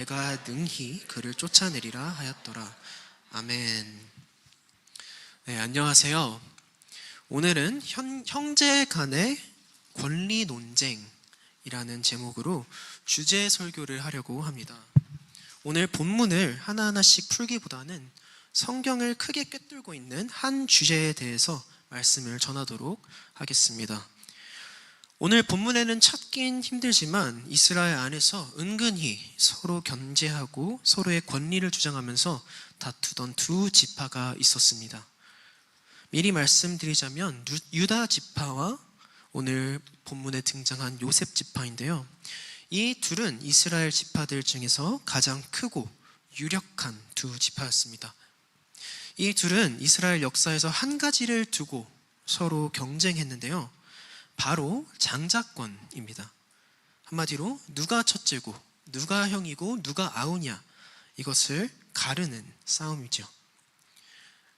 내가 능히 그를 쫓아내리라 하였더라. 아멘. 네, 안녕하세요. 오늘은 형제 간의 권리 논쟁이라는 제목으로 주제 설교를 하려고 합니다. 오늘 본문을 하나하나씩 풀기보다는 성경을 크게 꿰뚫고 있는 한 주제에 대해서 말씀을 전하도록 하겠습니다. 오늘 본문에는 찾긴 힘들지만 이스라엘 안에서 은근히 서로 견제하고 서로의 권리를 주장하면서 다투던 두 지파가 있었습니다. 미리 말씀드리자면 유다 지파와 오늘 본문에 등장한 요셉 지파인데요. 이 둘은 이스라엘 지파들 중에서 가장 크고 유력한 두 지파였습니다. 이 둘은 이스라엘 역사에서 한 가지를 두고 서로 경쟁했는데요. 바로 장자권입니다. 한마디로 누가 첫째고 누가 형이고 누가 아우냐, 이것을 가르는 싸움이죠.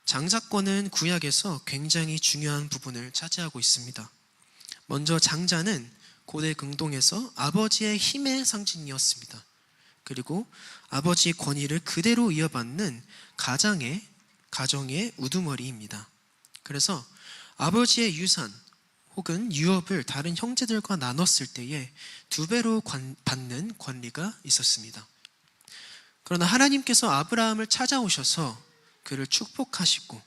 장자권은 구약에서 굉장히 중요한 부분을 차지하고 있습니다. 먼저 장자는 고대 근동에서 아버지의 힘의 상징이었습니다. 그리고 아버지의 권위를 그대로 이어받는 가정의 우두머리입니다. 그래서 아버지의 유산 혹은 유업을 다른 형제들과 나눴을 때에 2배로 받는 권리가 있었습니다. 그러나 하나님께서 아브라함을 찾아오셔서 그를 축복하시고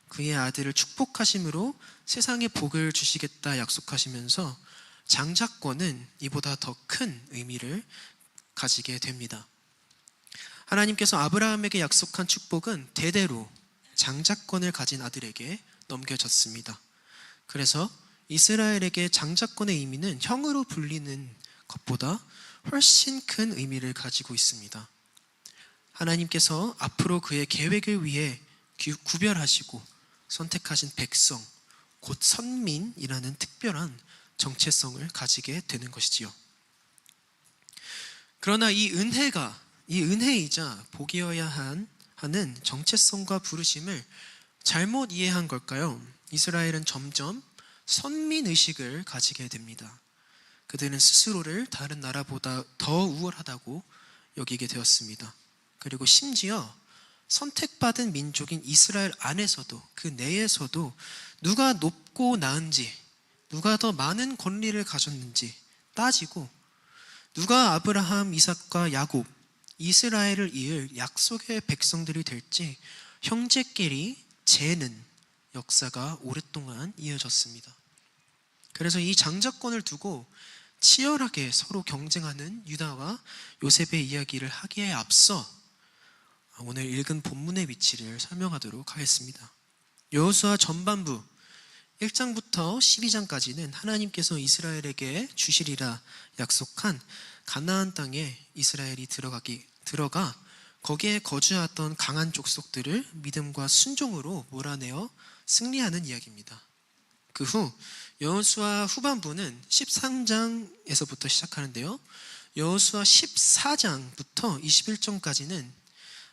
그의 아들을 축복하심으로 세상에 복을 주시겠다 약속하시면서 장자권은 이보다 더 큰 의미를 가지게 됩니다. 하나님께서 아브라함에게 약속한 축복은 대대로 장자권을 가진 아들에게 넘겨졌습니다. 그래서 이스라엘에게 장자권의 의미는 형으로 불리는 것보다 훨씬 큰 의미를 가지고 있습니다. 하나님께서 앞으로 그의 계획을 위해 구별하시고 선택하신 백성, 곧 선민이라는 특별한 정체성을 가지게 되는 것이지요. 그러나 이 은혜이자 복이어야 하는 정체성과 부르심을 잘못 이해한 걸까요? 이스라엘은 점점 선민의식을 가지게 됩니다. 그들은 스스로를 다른 나라보다 더 우월하다고 여기게 되었습니다. 그리고 심지어 선택받은 민족인 이스라엘 안에서도 그 내에서도 누가 높고 나은지, 누가 더 많은 권리를 가졌는지 따지고 누가 아브라함, 이삭과 야곱, 이스라엘을 이을 약속의 백성들이 될지 형제끼리 재는 역사가 오랫동안 이어졌습니다. 그래서 이 장자권을 두고 치열하게 서로 경쟁하는 유다와 요셉의 이야기를 하기에 앞서 오늘 읽은 본문의 위치를 설명하도록 하겠습니다. 여호수아 전반부 1장부터 12장까지는 하나님께서 이스라엘에게 주시리라 약속한 가나안 땅에 이스라엘이 들어가 거기에 거주하던 강한 족속들을 믿음과 순종으로 몰아내어 승리하는 이야기입니다. 그 후 여호수아 후반부는 13장에서부터 시작하는데요. 여호수아 14장부터 21장까지는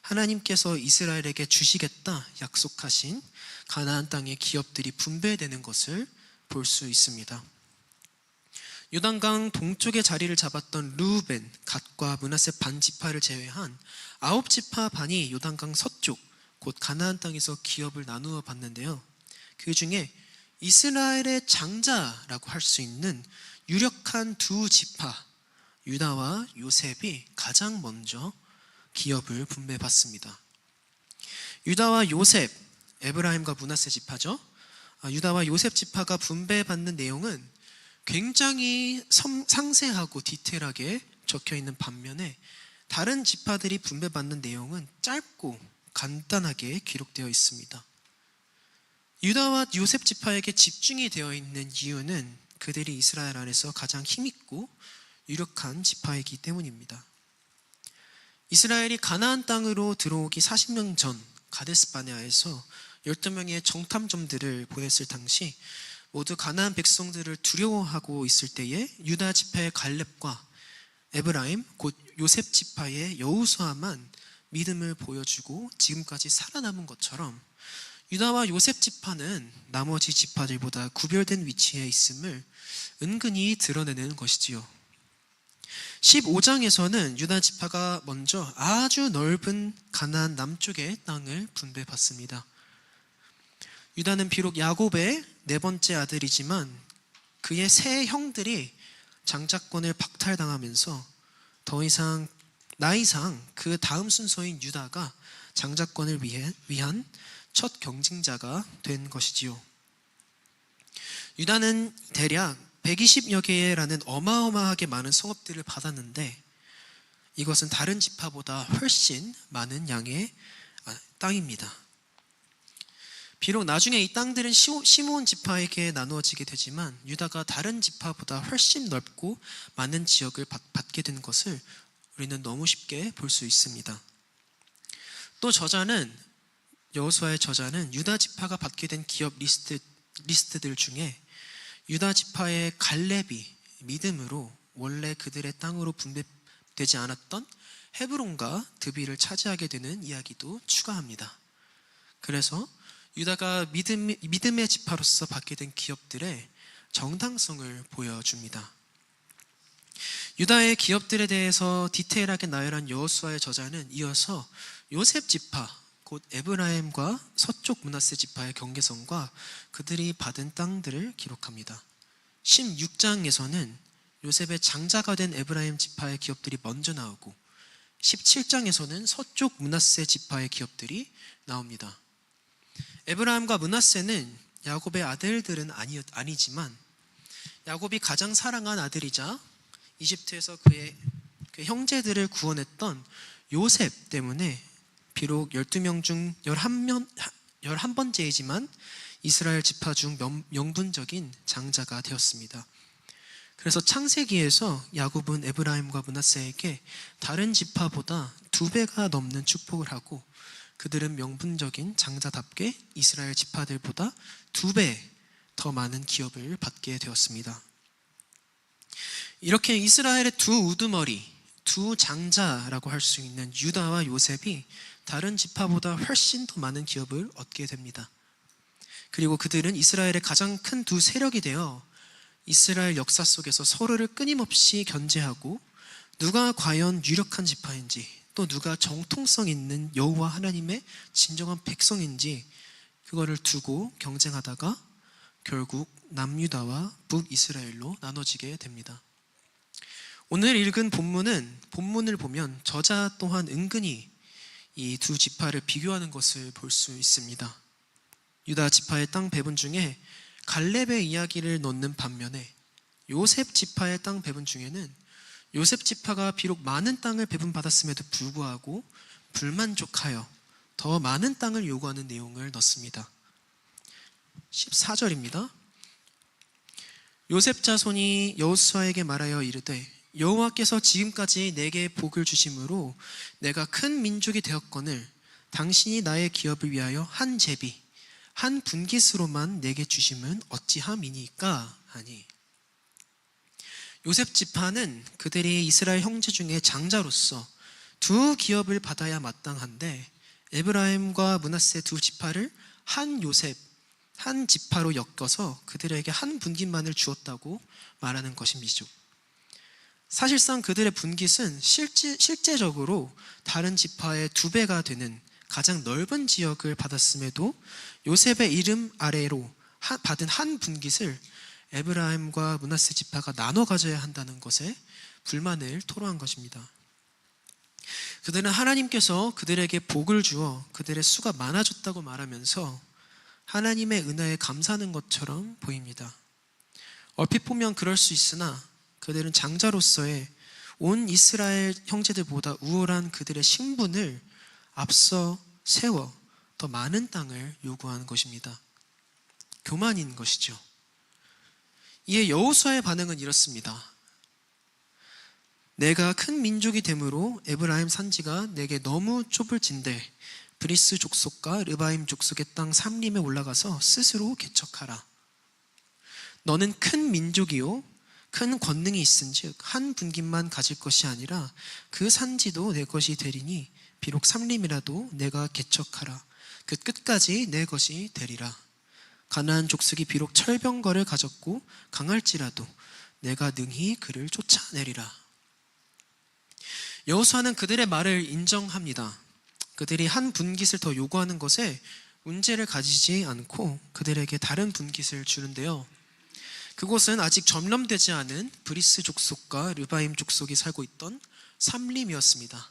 하나님께서 이스라엘에게 주시겠다 약속하신 가나안 땅의 기업들이 분배되는 것을 볼 수 있습니다. 요단강 동쪽에 자리를 잡았던 르우벤, 갓과 므낫세 반 지파를 제외한 9지파 반이 요단강 서쪽 곧 가나안 땅에서 기업을 나누어 받는데요. 그 중에 이스라엘의 장자라고 할 수 있는 유력한 두 지파 유다와 요셉이 가장 먼저 기업을 분배받습니다. 유다와 요셉, 에브라임과 므낫세 지파죠. 유다와 요셉 지파가 분배받는 내용은 굉장히 상세하고 디테일하게 적혀있는 반면에 다른 지파들이 분배받는 내용은 짧고 간단하게 기록되어 있습니다. 유다와 요셉 지파에게 집중이 되어 있는 이유는 그들이 이스라엘 안에서 가장 힘있고 유력한 지파이기 때문입니다. 이스라엘이 가나안 땅으로 들어오기 40년 전 가데스 바네아에서 12명의 정탐정들을 보냈을 당시 모두 가나안 백성들을 두려워하고 있을 때에 유다 지파의 갈렙과 에브라임 곧 요셉 지파의 여호수아만 믿음을 보여주고 지금까지 살아남은 것처럼 유다와 요셉 지파는 나머지 지파들보다 구별된 위치에 있음을 은근히 드러내는 것이지요. 15장에서는 유다 지파가 먼저 아주 넓은 가나안 남쪽의 땅을 분배받습니다. 유다는 비록 야곱의 네 번째 아들이지만 그의 세 형들이 장자권을 박탈당하면서 더 이상 나이상 그 다음 순서인 유다가 장자권을 위한 첫 경쟁자가 된 것이지요. 유다는 대략 120여 개라는 어마어마하게 많은 성읍들을 받았는데 이것은 다른 지파보다 훨씬 많은 양의 땅입니다. 비록 나중에 이 땅들은 시므온 지파에게 나누어지게 되지만 유다가 다른 지파보다 훨씬 넓고 많은 지역을 받게 된 것을 우리는 너무 쉽게 볼 수 있습니다. 또 여호수아의 저자는 유다 지파가 받게 된 기업 리스트들 중에 유다 지파의 갈렙이 믿음으로 원래 그들의 땅으로 분배되지 않았던 헤브론과 드비를 차지하게 되는 이야기도 추가합니다. 그래서 유다가 믿음의 지파로서 받게 된 기업들의 정당성을 보여줍니다. 유다의 기업들에 대해서 디테일하게 나열한 여호수아의 저자는 이어서 요셉 지파, 곧 에브라임과 서쪽 므낫세 지파의 경계선과 그들이 받은 땅들을 기록합니다. 16장에서는 요셉의 장자가 된 에브라임 지파의 기업들이 먼저 나오고 17장에서는 서쪽 므낫세 지파의 기업들이 나옵니다. 에브라임과 므낫세는 야곱의 아들들은 아니지만 야곱이 가장 사랑한 아들이자 이집트에서 그의 형제들을 구원했던 요셉 때문에 비록 12명 중 11번째이지만 이스라엘 지파 중 명분적인 장자가 되었습니다. 그래서 창세기에서 야곱은 에브라임과 므낫세에게 다른 지파보다 2배가 넘는 축복을 하고 그들은 명분적인 장자답게 이스라엘 지파들보다 2배 더 많은 기업을 받게 되었습니다. 이렇게 이스라엘의 두 우두머리, 두 장자라고 할 수 있는 유다와 요셉이 다른 지파보다 훨씬 더 많은 기업을 얻게 됩니다. 그리고 그들은 이스라엘의 가장 큰 두 세력이 되어 이스라엘 역사 속에서 서로를 끊임없이 견제하고 누가 과연 유력한 지파인지 또 누가 정통성 있는 여호와 하나님의 진정한 백성인지 그거를 두고 경쟁하다가 결국 남유다와 북이스라엘로 나눠지게 됩니다. 오늘 읽은 본문을 보면 저자 또한 은근히 이 두 지파를 비교하는 것을 볼 수 있습니다. 유다 지파의 땅 배분 중에 갈렙의 이야기를 넣는 반면에 요셉 지파의 땅 배분 중에는 요셉 지파가 비록 많은 땅을 배분받았음에도 불구하고 불만족하여 더 많은 땅을 요구하는 내용을 넣습니다. 14절입니다. 요셉 자손이 여호수아에게 말하여 이르되 여호와께서 지금까지 내게 복을 주심으로 내가 큰 민족이 되었거늘 당신이 나의 기업을 위하여 한 제비 한 분깃으로만 내게 주심은 어찌함이니까 하니. 요셉 지파는 그들이 이스라엘 형제 중에 장자로서 두 기업을 받아야 마땅한데 에브라임과 므낫세 두 지파를 한 요셉 한 지파로 엮어서 그들에게 한 분깃만을 주었다고 말하는 것입니다. 사실상 그들의 분깃은 실제적으로 다른 지파의 2배가 되는 가장 넓은 지역을 받았음에도 요셉의 이름 아래로 받은 한 분깃을 에브라임과 므낫세 지파가 나눠 가져야 한다는 것에 불만을 토로한 것입니다. 그들은 하나님께서 그들에게 복을 주어 그들의 수가 많아졌다고 말하면서 하나님의 은혜에 감사하는 것처럼 보입니다. 얼핏 보면 그럴 수 있으나 그들은 장자로서의 온 이스라엘 형제들보다 우월한 그들의 신분을 앞서 세워 더 많은 땅을 요구하는 것입니다. 교만인 것이죠. 이에 여호수아의 반응은 이렇습니다. 내가 큰 민족이 되므로 에브라임 산지가 내게 너무 좁을진대 브리스 족속과 르바임 족속의 땅 삼림에 올라가서 스스로 개척하라. 너는 큰 민족이요 큰 권능이 있은즉 한 분깃만 가질 것이 아니라 그 산지도 내 것이 되리니 비록 삼림이라도 내가 개척하라. 그 끝까지 내 것이 되리라. 가나안 족속이 비록 철병거를 가졌고 강할지라도 내가 능히 그를 쫓아내리라. 여호수아는 그들의 말을 인정합니다. 그들이 한 분깃을 더 요구하는 것에 문제를 가지지 않고 그들에게 다른 분깃을 주는데요. 그곳은 아직 점령되지 않은 브리스 족속과 르바임 족속이 살고 있던 삼림이었습니다.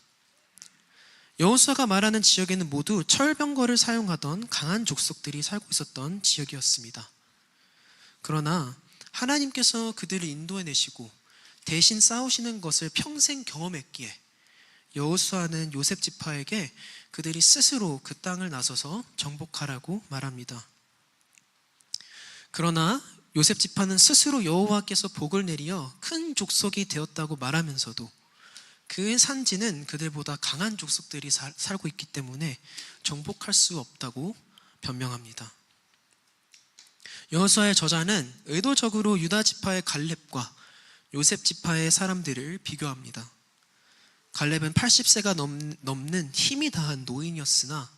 여호수아가 말하는 지역에는 모두 철병거를 사용하던 강한 족속들이 살고 있었던 지역이었습니다. 그러나 하나님께서 그들을 인도해내시고 대신 싸우시는 것을 평생 경험했기에 여호수아는 요셉 지파에게 그들이 스스로 그 땅을 나서서 정복하라고 말합니다. 그러나 요셉 지파는 스스로 여호와께서 복을 내리어 큰 족속이 되었다고 말하면서도 그 산지는 그들보다 강한 족속들이 살고 있기 때문에 정복할 수 없다고 변명합니다. 여호수아의 저자는 의도적으로 유다 지파의 갈렙과 요셉 지파의 사람들을 비교합니다. 갈렙은 80세가 넘는 힘이 다한 노인이었으나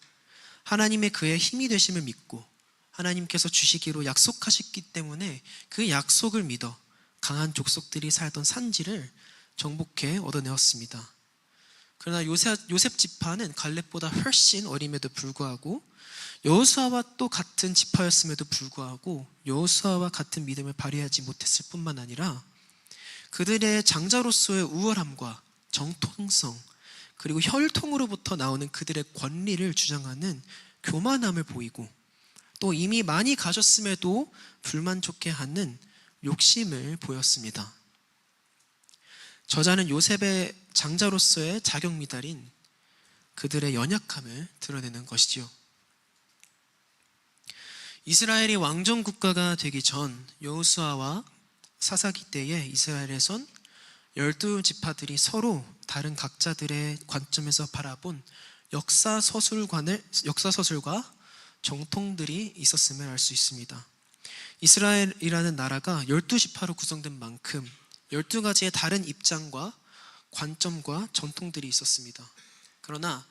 하나님의 그의 힘이 되심을 믿고 하나님께서 주시기로 약속하셨기 때문에 그 약속을 믿어 강한 족속들이 살던 산지를 정복해 얻어내었습니다. 그러나 요셉 지파는 갈렙보다 훨씬 어림에도 불구하고 여호수아와 또 같은 지파였음에도 불구하고 여호수아와 같은 믿음을 발휘하지 못했을 뿐만 아니라 그들의 장자로서의 우월함과 정통성 그리고 혈통으로부터 나오는 그들의 권리를 주장하는 교만함을 보이고 또 이미 많이 가졌음에도 불만족해 하는 욕심을 보였습니다. 저자는 요셉의 장자로서의 자격 미달인 그들의 연약함을 드러내는 것이지요. 이스라엘이 왕정 국가가 되기 전 여호수아와 사사기 때에 이스라엘에선 12지파들이 서로 다른 각자들의 관점에서 바라본 역사서술과 정통들이 있었음을 알 수 있습니다. 이스라엘이라는 나라가 12지파로 구성된 만큼 12가지의 다른 입장과 관점과 전통들이 있었습니다. 그러나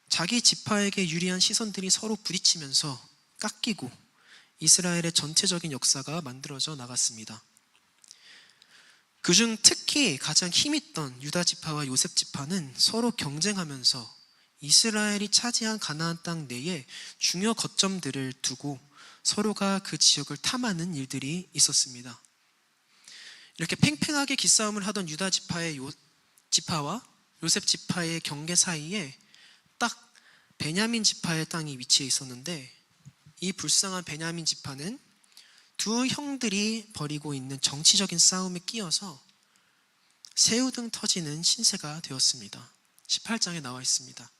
자기 지파에게 유리한 시선들이 서로 부딪히면서 깎이고 이스라엘의 전체적인 역사가 만들어져 나갔습니다. 그중 특히 가장 힘있던 유다 지파와 요셉 지파는 서로 경쟁하면서 이스라엘이 차지한 가나안 땅 내에 중요 거점들을 두고 서로가 그 지역을 탐하는 일들이 있었습니다. 이렇게 팽팽하게 기싸움을 하던 유다 지파와 요셉 지파의 경계 사이에 딱 베냐민 지파의 땅이 위치해 있었는데 이 불쌍한 베냐민 지파는 두 형들이 벌이고 있는 정치적인 싸움에 끼어서 새우등 터지는 신세가 되었습니다. 18장에 나와 있습니다.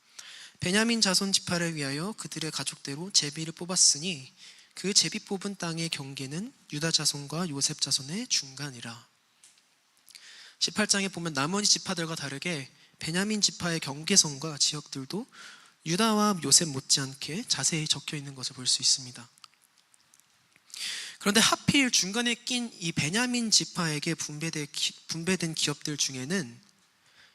베냐민 자손 지파를 위하여 그들의 가족대로 제비를 뽑았으니 그 제비 뽑은 땅의 경계는 유다 자손과 요셉 자손의 중간이라. 18장에 보면 나머지 지파들과 다르게 베냐민 지파의 경계선과 지역들도 유다와 요셉 못지않게 자세히 적혀 있는 것을 볼 수 있습니다. 그런데 하필 중간에 낀 이 베냐민 지파에게 분배된 기업들 중에는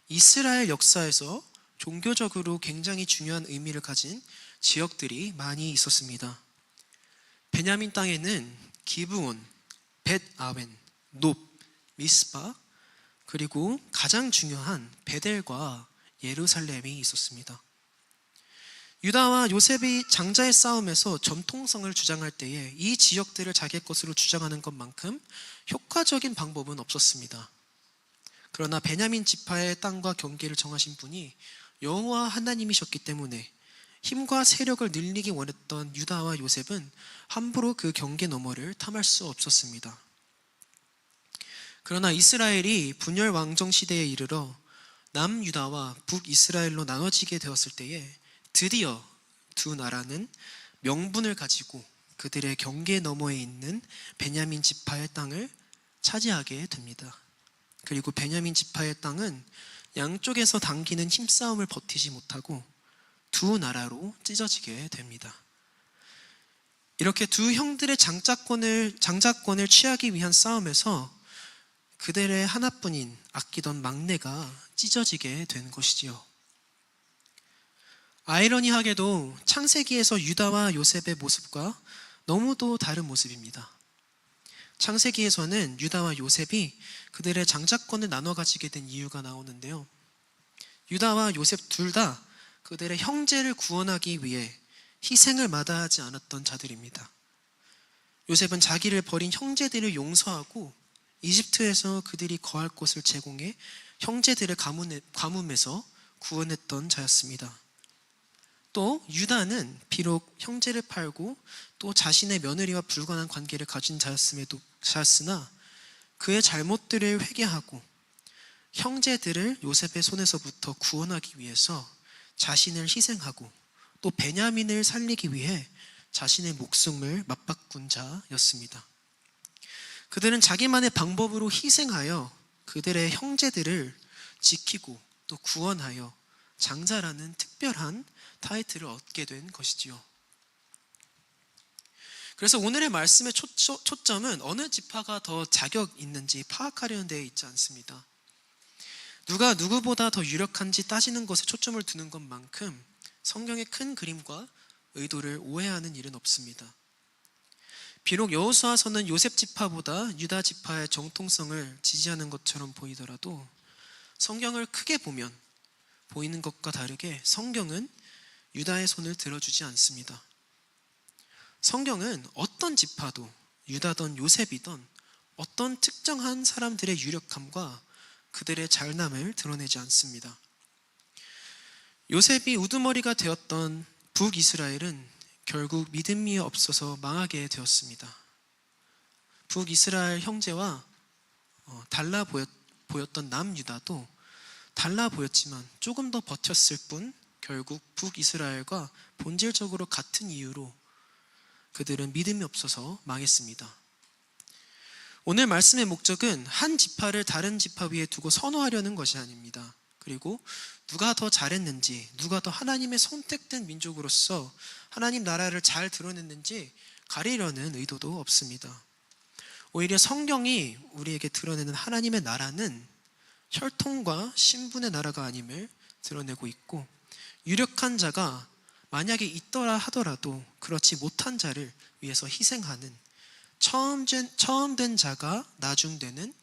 이스라엘 역사에서 종교적으로 굉장히 중요한 의미를 가진 지역들이 많이 있었습니다. 베냐민 땅에는 기브온, 벳아웬, 높, 미스파 그리고 가장 중요한 베델과 예루살렘이 있었습니다. 유다와 요셉이 장자의 싸움에서 전통성을 주장할 때에 이 지역들을 자기의 것으로 주장하는 것만큼 효과적인 방법은 없었습니다. 그러나 베냐민 지파의 땅과 경계를 정하신 분이 여호와 하나님이셨기 때문에 힘과 세력을 늘리기 원했던 유다와 요셉은 함부로 그 경계 너머를 탐할 수 없었습니다. 그러나 이스라엘이 분열 왕정 시대에 이르러 남유다와 북이스라엘로 나눠지게 되었을 때에 드디어 두 나라는 명분을 가지고 그들의 경계 너머에 있는 베냐민 지파의 땅을 차지하게 됩니다. 그리고 베냐민 지파의 땅은 양쪽에서 당기는 힘싸움을 버티지 못하고 두 나라로 찢어지게 됩니다. 이렇게 두 형들의 장자권을 취하기 위한 싸움에서 그들의 하나뿐인 아끼던 막내가 찢어지게 된 것이지요. 아이러니하게도 창세기에서 유다와 요셉의 모습과 너무도 다른 모습입니다. 창세기에서는 유다와 요셉이 그들의 장자권을 나눠 가지게 된 이유가 나오는데요. 유다와 요셉 둘 다 그들의 형제를 구원하기 위해 희생을 마다하지 않았던 자들입니다. 요셉은 자기를 버린 형제들을 용서하고 이집트에서 그들이 거할 곳을 제공해 형제들의 가뭄에서 구원했던 자였습니다. 또 유다는 비록 형제를 팔고 또 자신의 며느리와 불건한 관계를 가진 자였으나 그의 잘못들을 회개하고 형제들을 요셉의 손에서부터 구원하기 위해서 자신을 희생하고 또 베냐민을 살리기 위해 자신의 목숨을 맞바꾼 자였습니다. 그들은 자기만의 방법으로 희생하여 그들의 형제들을 지키고 또 구원하여 장자라는 특별한 타이틀을 얻게 된 것이지요. 그래서 오늘의 말씀의 초점은 어느 지파가 더 자격 있는지 파악하려는 데에 있지 않습니다. 누가 누구보다 더 유력한지 따지는 것에 초점을 두는 것만큼 성경의 큰 그림과 의도를 오해하는 일은 없습니다. 비록 여호수아서는 요셉 지파보다 유다 지파의 정통성을 지지하는 것처럼 보이더라도 성경을 크게 보면 보이는 것과 다르게 성경은 유다의 손을 들어주지 않습니다. 성경은 어떤 지파도 유다든 요셉이든 어떤 특정한 사람들의 유력함과 그들의 잘남을 드러내지 않습니다. 요셉이 우두머리가 되었던 북이스라엘은 결국 믿음이 없어서 망하게 되었습니다. 북이스라엘 형제와 달라 보였던 남유다도 달라 보였지만 조금 더 버텼을 뿐 결국 북이스라엘과 본질적으로 같은 이유로 그들은 믿음이 없어서 망했습니다. 오늘 말씀의 목적은 한 지파를 다른 지파 위에 두고 선호하려는 것이 아닙니다. 그리고 누가 더 잘했는지, 누가 더 하나님의 선택된 민족으로서 하나님 나라를 잘 드러냈는지 가리려는 의도도 없습니다. 오히려 성경이 우리에게 드러내는 하나님의 나라는 혈통과 신분의 나라가 아님을 드러내고 있고, 유력한 자가 만약에 있더라 하더라도 그렇지 못한 자를 위해서 희생하는, 처음 된 자가 나중되는,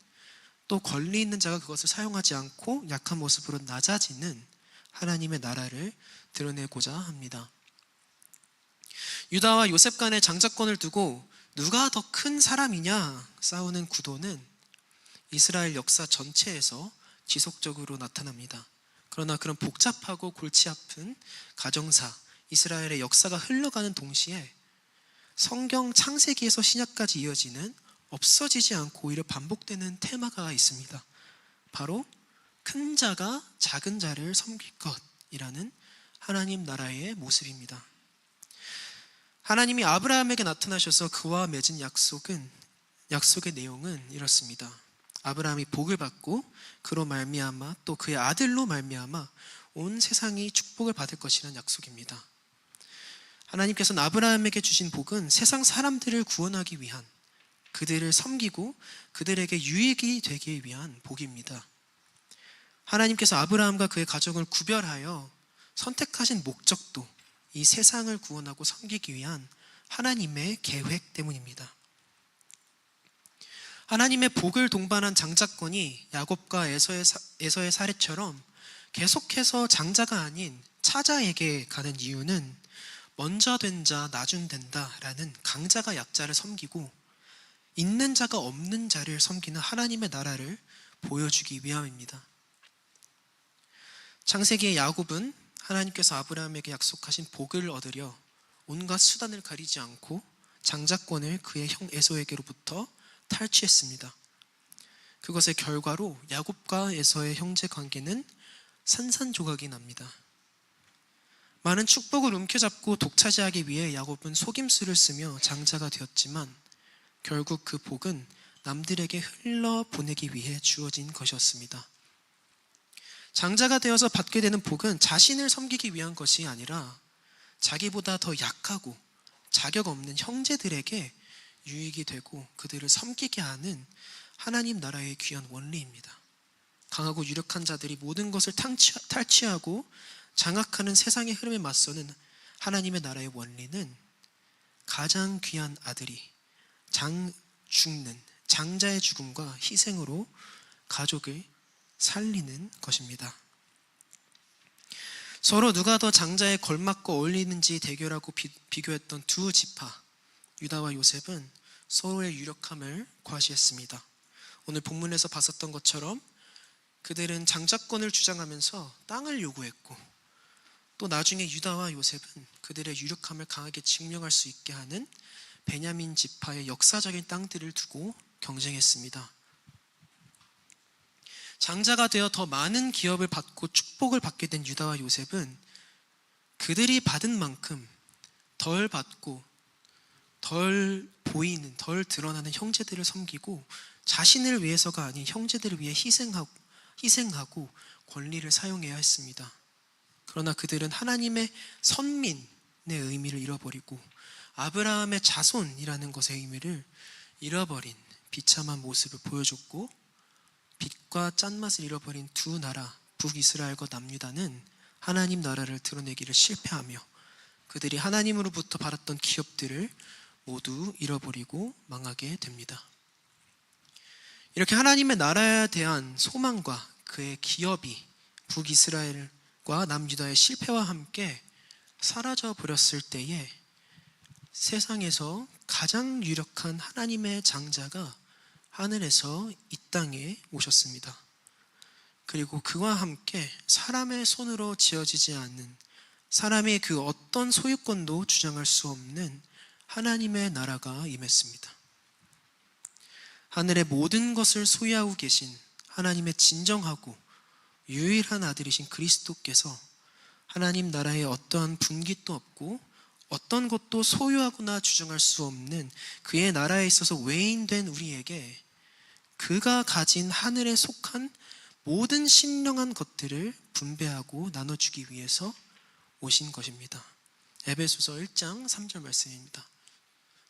또 권리 있는 자가 그것을 사용하지 않고 약한 모습으로 낮아지는 하나님의 나라를 드러내고자 합니다. 유다와 요셉 간의 장자권을 두고 누가 더 큰 사람이냐 싸우는 구도는 이스라엘 역사 전체에서 지속적으로 나타납니다. 그러나 그런 복잡하고 골치 아픈 가정사, 이스라엘의 역사가 흘러가는 동시에 성경 창세기에서 신약까지 이어지는 없어지지 않고 오히려 반복되는 테마가 있습니다. 바로 큰 자가 작은 자를 섬길 것이라는 하나님 나라의 모습입니다. 하나님이 아브라함에게 나타나셔서 그와 맺은 약속의 내용은 이렇습니다. 아브라함이 복을 받고 그로 말미암아 또 그의 아들로 말미암아 온 세상이 축복을 받을 것이라는 약속입니다. 하나님께서는 아브라함에게 주신 복은 세상 사람들을 구원하기 위한, 그들을 섬기고 그들에게 유익이 되기 위한 복입니다. 하나님께서 아브라함과 그의 가족을 구별하여 선택하신 목적도 이 세상을 구원하고 섬기기 위한 하나님의 계획 때문입니다. 하나님의 복을 동반한 장자권이 야곱과 에서의 사례처럼 계속해서 장자가 아닌 차자에게 가는 이유는 먼저 된 자 나중된다라는 강자가 약자를 섬기고 있는 자가 없는 자를 섬기는 하나님의 나라를 보여주기 위함입니다. 창세기의 야곱은 하나님께서 아브라함에게 약속하신 복을 얻으려 온갖 수단을 가리지 않고 장자권을 그의 형 에서에게로부터 탈취했습니다. 그것의 결과로 야곱과 에서의 형제 관계는 산산조각이 납니다. 많은 축복을 움켜잡고 독차지하기 위해 야곱은 속임수를 쓰며 장자가 되었지만 결국 그 복은 남들에게 흘러보내기 위해 주어진 것이었습니다. 장자가 되어서 받게 되는 복은 자신을 섬기기 위한 것이 아니라 자기보다 더 약하고 자격 없는 형제들에게 유익이 되고 그들을 섬기게 하는 하나님 나라의 귀한 원리입니다. 강하고 유력한 자들이 모든 것을 탈취하고 장악하는 세상의 흐름에 맞서는 하나님의 나라의 원리는 가장 귀한 아들이 죽는 장자의 죽음과 희생으로 가족을 살리는 것입니다. 서로 누가 더 장자에 걸맞고 어울리는지 대결하고 비교했던 두 지파 유다와 요셉은 서로의 유력함을 과시했습니다. 오늘 본문에서 봤었던 것처럼 그들은 장자권을 주장하면서 땅을 요구했고, 또 나중에 유다와 요셉은 그들의 유력함을 강하게 증명할 수 있게 하는 베냐민 지파의 역사적인 땅들을 두고 경쟁했습니다. 장자가 되어 더 많은 기업을 받고 축복을 받게 된 유다와 요셉은 그들이 받은 만큼 덜 받고 덜 보이는, 덜 드러나는 형제들을 섬기고 자신을 위해서가 아닌 형제들을 위해 희생하고 권리를 사용해야 했습니다. 그러나 그들은 하나님의 선민의 의미를 잃어버리고 아브라함의 자손이라는 것의 의미를 잃어버린 비참한 모습을 보여줬고, 빛과 짠맛을 잃어버린 두 나라 북이스라엘과 남유다는 하나님 나라를 드러내기를 실패하며 그들이 하나님으로부터 받았던 기업들을 모두 잃어버리고 망하게 됩니다. 이렇게 하나님의 나라에 대한 소망과 그의 기업이 북이스라엘과 남유다의 실패와 함께 사라져 버렸을 때에 세상에서 가장 유력한 하나님의 장자가 하늘에서 이 땅에 오셨습니다. 그리고 그와 함께 사람의 손으로 지어지지 않는, 사람의 그 어떤 소유권도 주장할 수 없는 하나님의 나라가 임했습니다. 하늘의 모든 것을 소유하고 계신 하나님의 진정하고 유일한 아들이신 그리스도께서 하나님 나라에 어떠한 분깃도 없고 어떤 것도 소유하거나 주장할 수 없는 그의 나라에 있어서 외인된 우리에게 그가 가진 하늘에 속한 모든 신령한 것들을 분배하고 나눠주기 위해서 오신 것입니다. 에베소서 1장 3절 말씀입니다.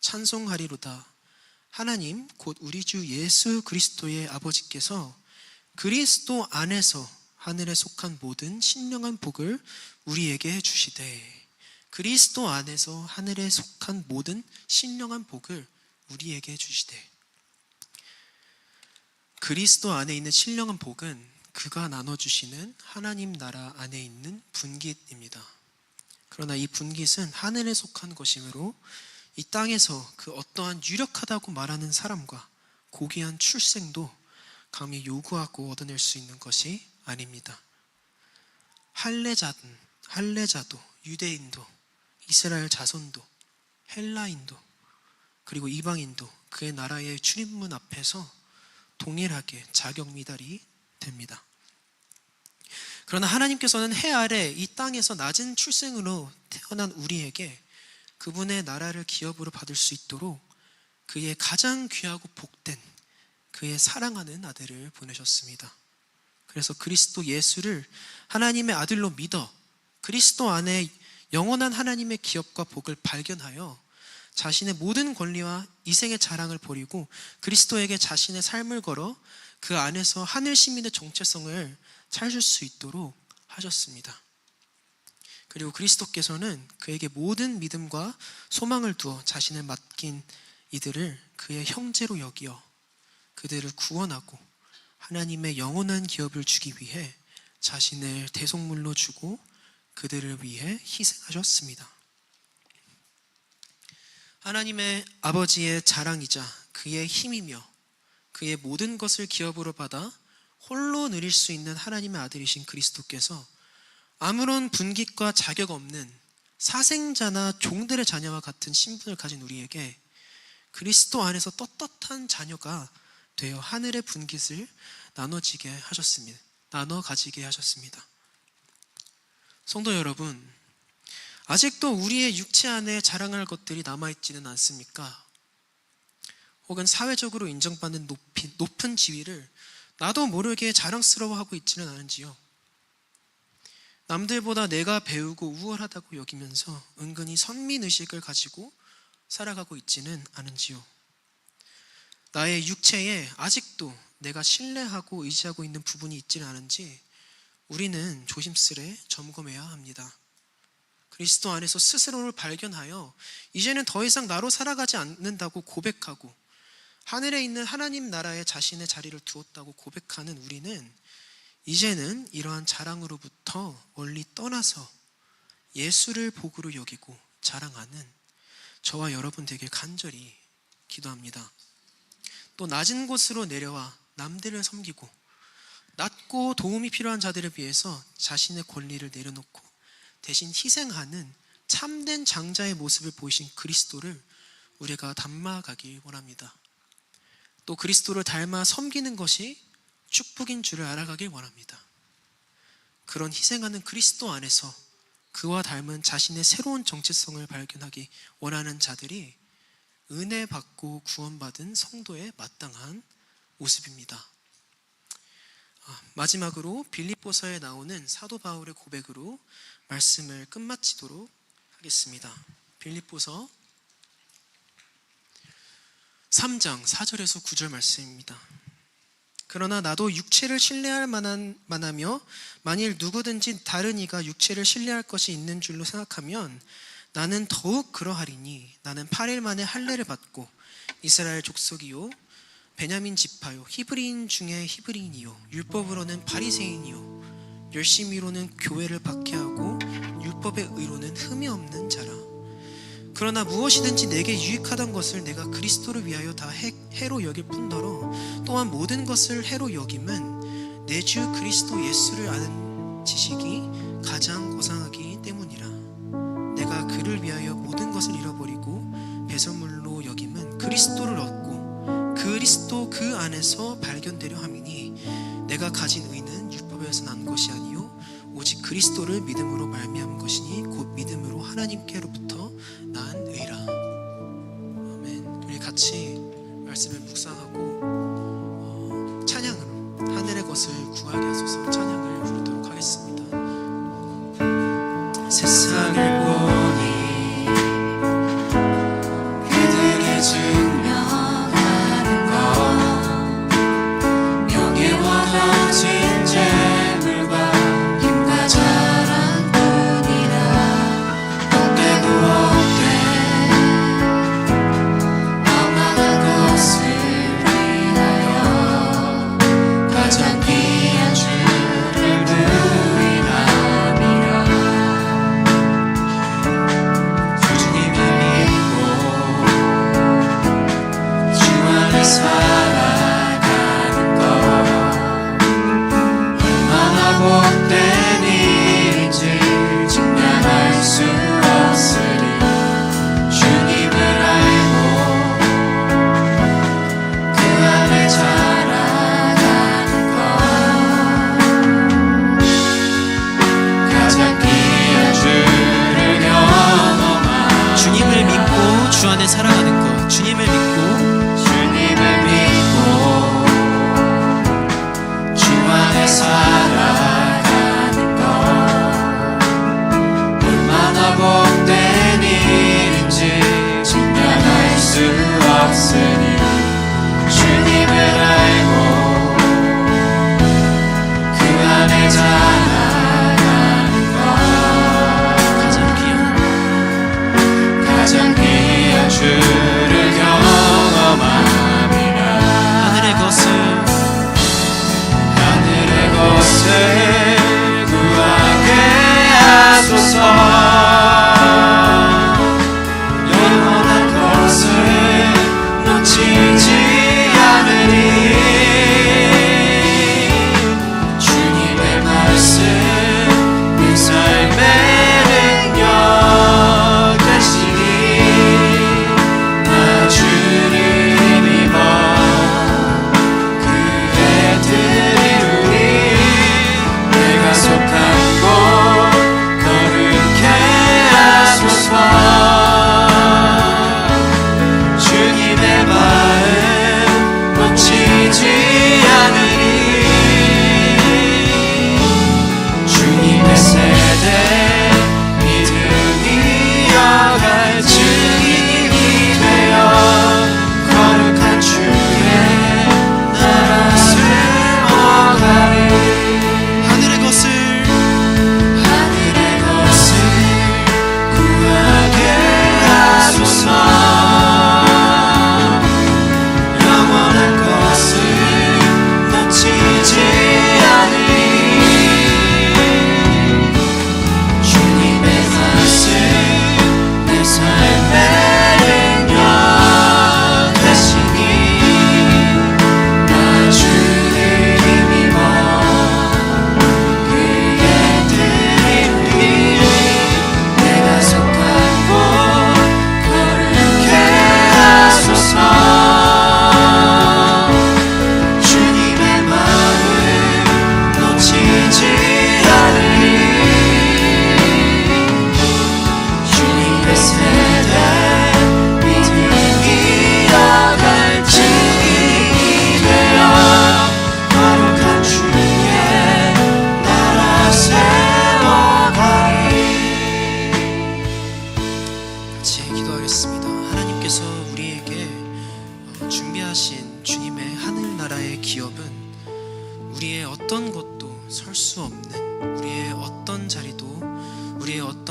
찬송하리로다. 하나님 곧 우리 주 예수 그리스도의 아버지께서 그리스도 안에서 하늘에 속한 모든 신령한 복을 우리에게 주시되, 그리스도 안에서 하늘에 속한 모든 신령한 복을 우리에게 주시되, 그리스도 안에 있는 신령한 복은 그가 나눠주시는 하나님 나라 안에 있는 분깃입니다. 그러나 이 분깃은 하늘에 속한 것이므로 이 땅에서 그 어떠한 유력하다고 말하는 사람과 고귀한 출생도 감히 요구하고 얻어낼 수 있는 것이 아닙니다. 할례자도, 유대인도, 이스라엘 자손도, 헬라인도, 그리고 이방인도 그의 나라의 출입문 앞에서 동일하게 자격 미달이 됩니다. 그러나 하나님께서는 해 아래 이 땅에서 낮은 출생으로 태어난 우리에게 그분의 나라를 기업으로 받을 수 있도록 그의 가장 귀하고 복된 그의 사랑하는 아들을 보내셨습니다. 그래서 그리스도 예수를 하나님의 아들로 믿어 그리스도 안에 영원한 하나님의 기업과 복을 발견하여 자신의 모든 권리와 이생의 자랑을 버리고 그리스도에게 자신의 삶을 걸어 그 안에서 하늘 시민의 정체성을 찾을 수 있도록 하셨습니다. 그리고 그리스도께서는 그에게 모든 믿음과 소망을 두어 자신을 맡긴 이들을 그의 형제로 여기어 그들을 구원하고 하나님의 영원한 기업을 주기 위해 자신을 대속물로 주고 그들을 위해 희생하셨습니다. 하나님의 아버지의 자랑이자 그의 힘이며 그의 모든 것을 기업으로 받아 홀로 누릴 수 있는 하나님의 아들이신 그리스도께서 아무런 분깃과 자격 없는 사생자나 종들의 자녀와 같은 신분을 가진 우리에게 그리스도 안에서 떳떳한 자녀가 되어 하늘의 분깃을 나눠 가지게 하셨습니다. 성도 여러분, 아직도 우리의 육체 안에 자랑할 것들이 남아있지는 않습니까? 혹은 사회적으로 인정받는 높은 지위를 나도 모르게 자랑스러워하고 있지는 않은지요? 남들보다 내가 배우고 우월하다고 여기면서 은근히 선민의식을 가지고 살아가고 있지는 않은지요? 나의 육체에 아직도 내가 신뢰하고 의지하고 있는 부분이 있지는 않은지 우리는 조심스레 점검해야 합니다. 그리스도 안에서 스스로를 발견하여 이제는 더 이상 나로 살아가지 않는다고 고백하고 하늘에 있는 하나님 나라에 자신의 자리를 두었다고 고백하는 우리는 이제는 이러한 자랑으로부터 멀리 떠나서 예수를 복으로 여기고 자랑하는 저와 여러분 되길 간절히 기도합니다. 또 낮은 곳으로 내려와 남들을 섬기고 낮고 도움이 필요한 자들을 위해서 자신의 권리를 내려놓고 대신 희생하는 참된 장자의 모습을 보이신 그리스도를 우리가 닮아가길 원합니다. 또 그리스도를 닮아 섬기는 것이 축복인 줄을 알아가길 원합니다. 그런 희생하는 그리스도 안에서 그와 닮은 자신의 새로운 정체성을 발견하기 원하는 자들이 은혜 받고 구원받은 성도의 마땅한 모습입니다. 마지막으로 빌립보서에 나오는 사도 바울의 고백으로 말씀을 끝마치도록 하겠습니다. 빌립보서 3장 4절에서 9절 말씀입니다. 그러나 나도 육체를 신뢰할 만하며 만일 누구든지 다른 이가 육체를 신뢰할 것이 있는 줄로 생각하면 나는 더욱 그러하리니 나는 8일 만에 할례를 받고 이스라엘 족속이요 베냐민 지파요 히브리인 중에 히브리인이요 율법으로는 바리새인이요 열심히로는 교회를 박해하고 율법의 의로는 흠이 없는 자라. 그러나 무엇이든지 내게 유익하던 것을 내가 그리스도를 위하여 다 해로 여길 뿐더러 또한 모든 것을 해로 여김은 내 주 그리스도 예수를 아는 지식이 가장 고상하기 때문이라. 내가 그를 위하여 모든 것을 잃어버리고 배설물로 여김은 그리스도를 얻고 그리스도 그 안에서 발견되려 함이니 내가 가진 의는 율법에서 난 것이 아니요 오직 그리스도를 믿음으로 말미암은 것이니 곧 믿음으로 하나님께로부터 난 의라. 아멘. 우리 같이 말씀을 묵상하고 찬양으로 하늘의 것을 구하게 하소서 찬양을 부르도록 하겠습니다. 세상을 보니 그들이 증명하는 것 명예와 가진 재물과 힘과 자랑뿐이라. 헛되고 헛돼 망망한 것을 위하여 가장 귀한 주를 부인함이라.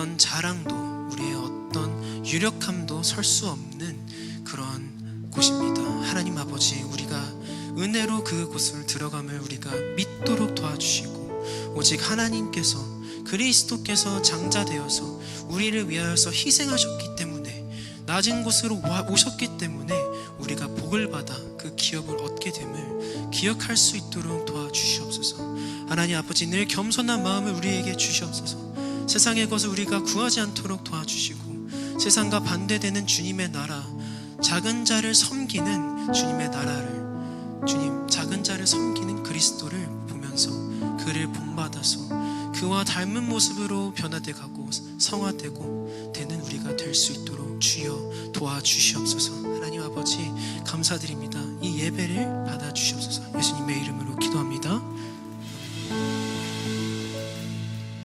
어떤 자랑도 우리의 어떤 유력함도 설 수 없는 그런 곳입니다. 하나님 아버지, 우리가 은혜로 그곳을 들어감을 우리가 믿도록 도와주시고, 오직 하나님께서 그리스도께서 장자되어서 우리를 위하여서 희생하셨기 때문에, 낮은 곳으로 오셨기 때문에 우리가 복을 받아 그 기업을 얻게 됨을 기억할 수 있도록 도와주시옵소서. 하나님 아버지, 늘 겸손한 마음을 우리에게 주시옵소서. 세상의 것을 우리가 구하지 않도록 도와주시고, 세상과 반대되는 주님의 나라, 작은 자를 섬기는 주님의 나라를, 주님 작은 자를 섬기는 그리스도를 보면서 그를 본받아서 그와 닮은 모습으로 변화돼 가고 성화되고 되는 우리가 될 수 있도록 주여 도와주시옵소서. 하나님 아버지, 감사드립니다. 이 예배를 받아주시옵소서. 예수님의 이름으로 기도합니다.